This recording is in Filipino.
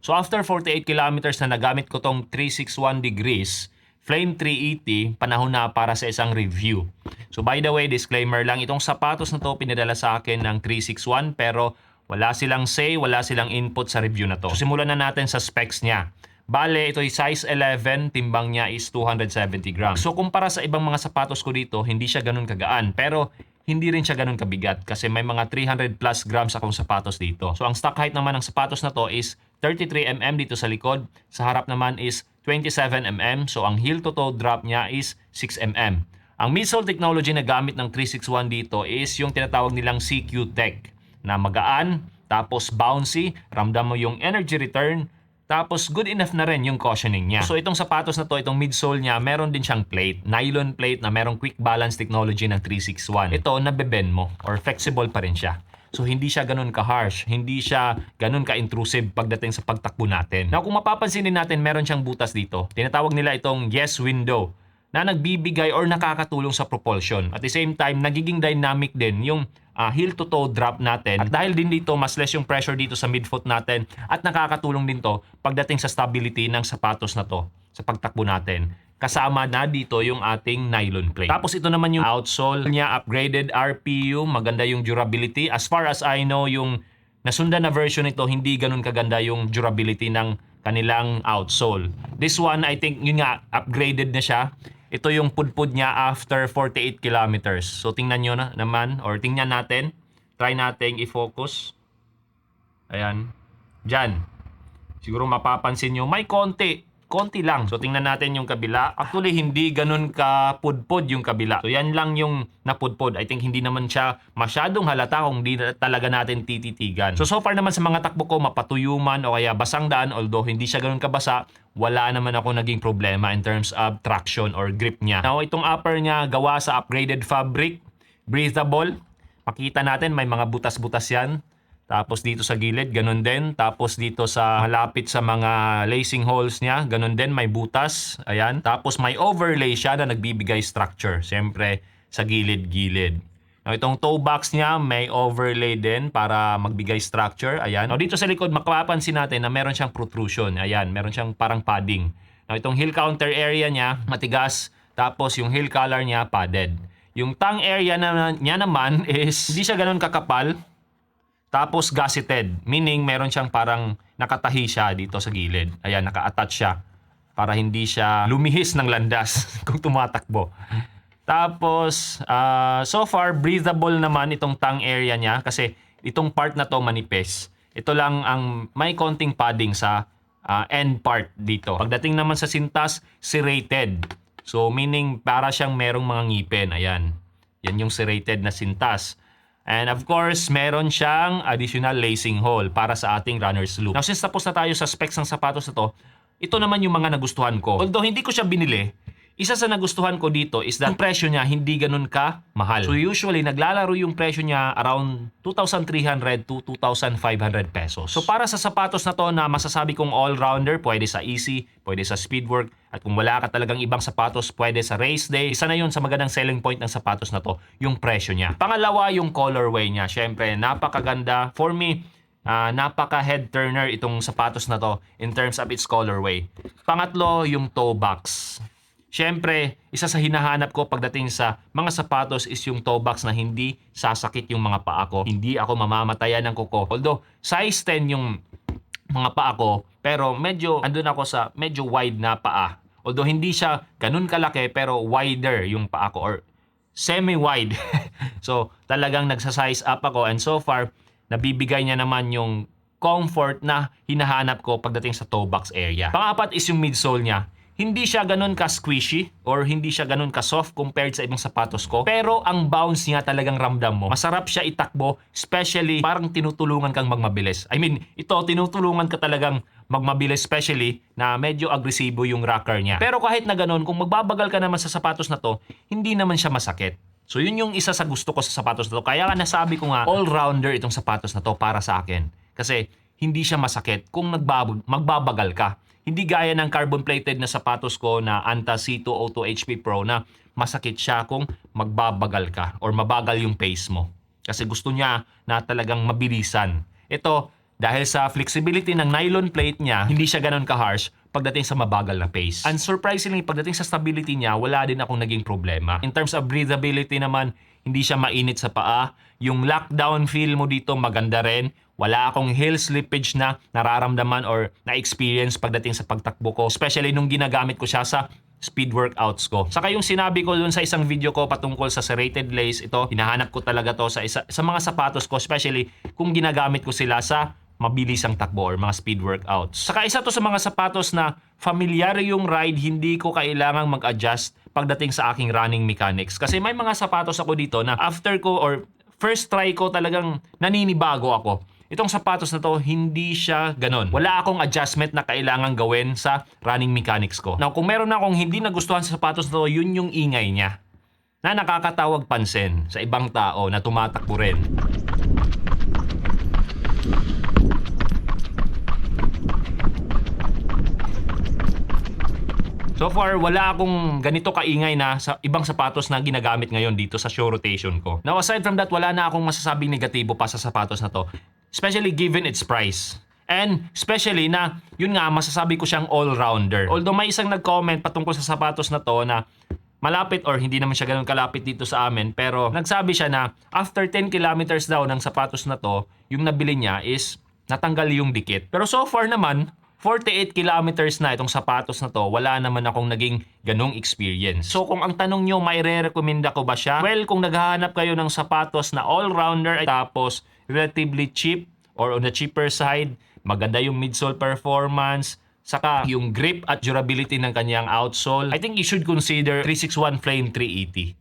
So after 48 kilometers na nagamit ko tong 361 degrees, Flame 380, panahon na para sa isang review. So by the way, disclaimer lang, itong sapatos na to pinadala sa akin ng 361 pero wala silang say, wala silang input sa review na to. So simulan na natin sa specs niya. Bale, ito ay size 11, timbang niya is 270 grams. So kumpara sa ibang mga sapatos ko dito, hindi siya ganun kagaan. Pero hindi rin siya ganun kabigat kasi may mga 300 plus grams akong sapatos dito. So ang stock height naman ng sapatos na to is 33 mm dito sa likod. Sa harap naman is 27 mm. So ang heel to toe drop niya is 6 mm. Ang midsole technology na gamit ng 361 dito is yung tinatawag nilang CQ Tech na magaan, tapos bouncy, ramdam mo yung energy return, tapos good enough na rin yung cushioning niya. So itong sapatos na to, itong midsole niya, meron din siyang plate, nylon plate na merong quick balance technology ng 361. Ito, nabebend mo or flexible pa rin siya. So hindi siya ganun ka-harsh, hindi siya ganun ka-intrusive pagdating sa pagtakbo natin. Now kung mapapansin din natin, meron siyang butas dito. Tinatawag nila itong yes window na nagbibigay or nakakatulong sa propulsion. At the same time, nagiging dynamic din yung heel to toe drop natin. At dahil din dito, mas less yung pressure dito sa midfoot natin at nakakatulong din to pagdating sa stability ng sapatos na to sa pagtakbo natin. Kasama na dito yung ating nylon plate. Tapos ito naman yung outsole niya, upgraded RPU, maganda yung durability. As far as I know, yung nasundan na version nito, hindi ganun kaganda yung durability ng kanilang outsole. This one, I think, yun nga, upgraded na siya. Ito yung pudpud niya after 48 kilometers. So tingnan nyo na naman, or tingnan natin. Try natin i-focus. Ayan. Diyan. Siguro mapapansin nyo, may konti lang. So tingnan natin yung kabila. Actually hindi ganun ka pudpod yung kabila. So yan lang yung napudpod. I think hindi naman siya masyadong halata kung di talaga natin tititigan. So far naman sa mga takbo ko, mapatuyuman o kaya basang daan, although hindi siya ganun kabasa, wala naman ako naging problema in terms of traction or grip niya. Now itong upper niya gawa sa upgraded fabric, breathable. Makita natin may mga butas-butas yan. Tapos dito sa gilid, ganun din. Tapos dito sa malapit sa mga lacing holes niya, ganun din, may butas. Ayan. Tapos may overlay siya na nagbibigay structure. Siyempre, sa gilid-gilid. Now, itong toe box niya, may overlay din para magbigay structure. Ayan. Now, dito sa likod, makapapansin natin na meron siyang protrusion. Ayan, meron siyang parang padding. Now, itong heel counter area niya, matigas. Tapos, yung heel collar niya, padded. Yung tongue area niya naman is hindi siya ganun kakapal. Tapos gusseted, meaning meron siyang parang nakatahi siya dito sa gilid. Ayan, naka-attach siya para hindi siya lumihis ng landas kung tumatakbo. Tapos, so far, breathable naman itong tongue area niya kasi itong part na to manipis. Ito lang ang may konting padding sa end part dito. Pagdating naman sa sintas, serrated. So, meaning para siyang merong mga ngipin. Ayan. Yan yung serrated na sintas. And of course, meron siyang additional lacing hole para sa ating runner's loop. Now, since tapos na tayo sa specs ng sapatos na to, ito naman yung mga nagustuhan ko. Although hindi ko siya binili, isa sa nagustuhan ko dito is that yung presyo niya hindi ganun ka mahal. So usually, naglalaro yung presyo niya around 2,300 to 2,500 pesos. So para sa sapatos na to na masasabi kong all-rounder, pwede sa easy, pwede sa speedwork, at kung wala ka talagang ibang sapatos, pwede sa race day. Isa na yun sa magandang selling point ng sapatos na to, yung presyo niya. Pangalawa, yung colorway niya. Siyempre, napakaganda. For me, napaka-head turner itong sapatos na to in terms of its colorway. Pangatlo, yung toe box. Siyempre, isa sa hinahanap ko pagdating sa mga sapatos is yung toe box na hindi sasakit yung mga paa ko. Hindi ako mamamatayan ng kuko. Although, size 10 yung mga paa ko, pero medyo andun ako sa medyo wide na paa. Although hindi siya ganun kalaki, pero wider yung paa ko or semi-wide. So, talagang nagsa-size up ako and so far, nabibigay niya naman yung comfort na hinahanap ko pagdating sa toe box area. Pang-apat is yung midsole niya. Hindi siya ganun ka-squishy or hindi siya ganun ka-soft compared sa ibang sapatos ko. Pero ang bounce niya talagang ramdam mo. Masarap siya itakbo, especially parang tinutulungan kang magmabilis. I mean, ito tinutulungan ka talagang magmabilis, especially na medyo agresibo yung rocker niya. Pero kahit na ganun, kung magbabagal ka naman sa sapatos na to, hindi naman siya masakit. So yun yung isa sa gusto ko sa sapatos na to. Kaya nga nasabi ko nga, all-rounder itong sapatos na to para sa akin. Kasi hindi siya masakit kung magbabagal ka. Hindi gaya ng carbon-plated na sapatos ko na Anta C2 O2 HP Pro na masakit siya kung magbabagal ka or mabagal yung pace mo. Kasi gusto niya na talagang mabilisan. Ito, Dahil sa flexibility ng nylon plate niya, hindi siya ganun ka-harsh pagdating sa mabagal na pace. And surprisingly, pagdating sa stability niya, wala din akong naging problema. In terms of breathability naman, hindi siya mainit sa paa. Yung lockdown feel mo dito maganda rin. Wala akong heel slippage na nararamdaman or na-experience pagdating sa pagtakbo ko. Especially nung ginagamit ko siya sa speed workouts ko. Saka yung sinabi ko dun sa isang video ko patungkol sa serrated lace, ito, hinahanap ko talaga to sa mga sapatos ko, especially kung ginagamit ko sila sa mabilisang takbo or mga speed workouts. Saka isa to sa mga sapatos na familiar yung ride, hindi ko kailangang mag-adjust pagdating sa aking running mechanics. Kasi may mga sapatos ako dito na after ko or first try ko talagang naninibago ako. Itong sapatos na to, hindi siya ganon. Wala akong adjustment na kailangan gawin sa running mechanics ko. Now, kung meron akong hindi nagustuhan sa sapatos na to, yun yung ingay niya na nakakatawag pansin sa ibang tao na tumatakbo rin. So far, wala akong ganito kaingay na sa ibang sapatos na ginagamit ngayon dito sa show rotation ko. Now, aside from that, wala na akong masasabing negatibo pa sa sapatos na to. Especially given its price. And especially na, yun nga, masasabi ko siyang all-rounder. Although may isang nag-comment patungkol sa sapatos na to na malapit or hindi naman siya ganun kalapit dito sa amin. Pero nagsabi siya na after 10 kilometers daw ng sapatos na to, yung nabili niya is natanggal yung dikit. Pero so far naman, 48 kilometers na itong sapatos na to, wala naman akong naging ganong experience. So kung ang tanong nyo, may re-recommenda ko ba siya? Well, kung naghahanap kayo ng sapatos na all-rounder tapos relatively cheap or on the cheaper side, maganda yung midsole performance, saka yung grip at durability ng kanyang outsole, I think you should consider 361 Flame 380.